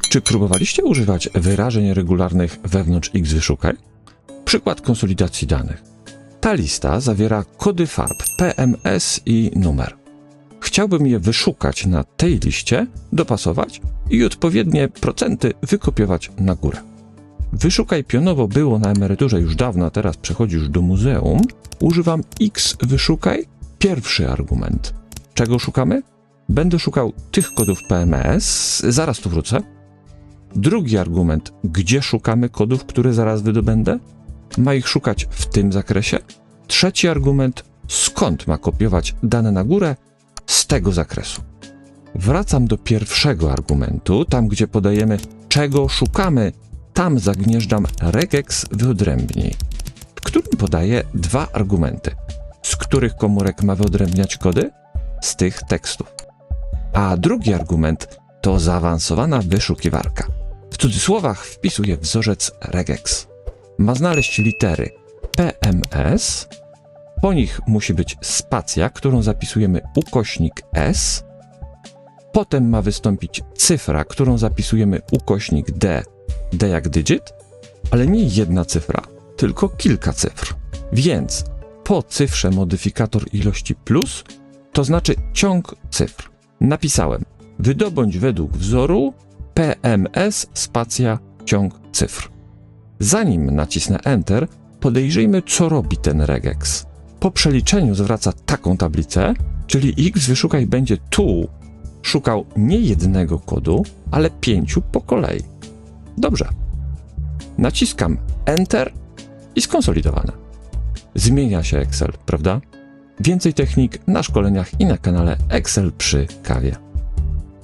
Czy próbowaliście używać wyrażeń regularnych wewnątrz X-Wyszukaj? Przykład konsolidacji danych. Ta lista zawiera kody farb PMS i numer. Chciałbym je wyszukać na tej liście, dopasować i odpowiednie procenty wykopiować na górę. Wyszukaj pionowo było na emeryturze już dawno, a teraz przechodzisz do muzeum. Używam X-Wyszukaj, pierwszy argument. Czego szukamy? Będę szukał tych kodów PMS, zaraz tu wrócę. Drugi argument, gdzie szukamy kodów, które zaraz wydobędę? Ma ich szukać w tym zakresie. Trzeci argument, skąd ma kopiować dane na górę? Z tego zakresu. Wracam do pierwszego argumentu, tam gdzie podajemy, czego szukamy, tam zagnieżdżam regex wyodrębnij, w którym podaję dwa argumenty. Z których komórek ma wyodrębniać kody? Z tych tekstów. A drugi argument to zaawansowana wyszukiwarka. W cudzysłowach wpisuję wzorzec regex. Ma znaleźć litery PMS, po nich musi być spacja, którą zapisujemy ukośnik S, potem ma wystąpić cyfra, którą zapisujemy ukośnik D, D jak digit, ale nie jedna cyfra, tylko kilka cyfr. Więc po cyfrze modyfikator ilości plus, to znaczy ciąg cyfr. Napisałem, wydobądź według wzoru PMS spacja ciąg cyfr. Zanim nacisnę Enter, podejrzyjmy, co robi ten regex. Po przeliczeniu zwraca taką tablicę, czyli X-Wyszukaj będzie tu szukał nie jednego kodu, ale 5 po kolei. Dobrze. Naciskam Enter i skonsolidowane. Zmienia się Excel, prawda? Więcej technik na szkoleniach i na kanale Excel przy kawie.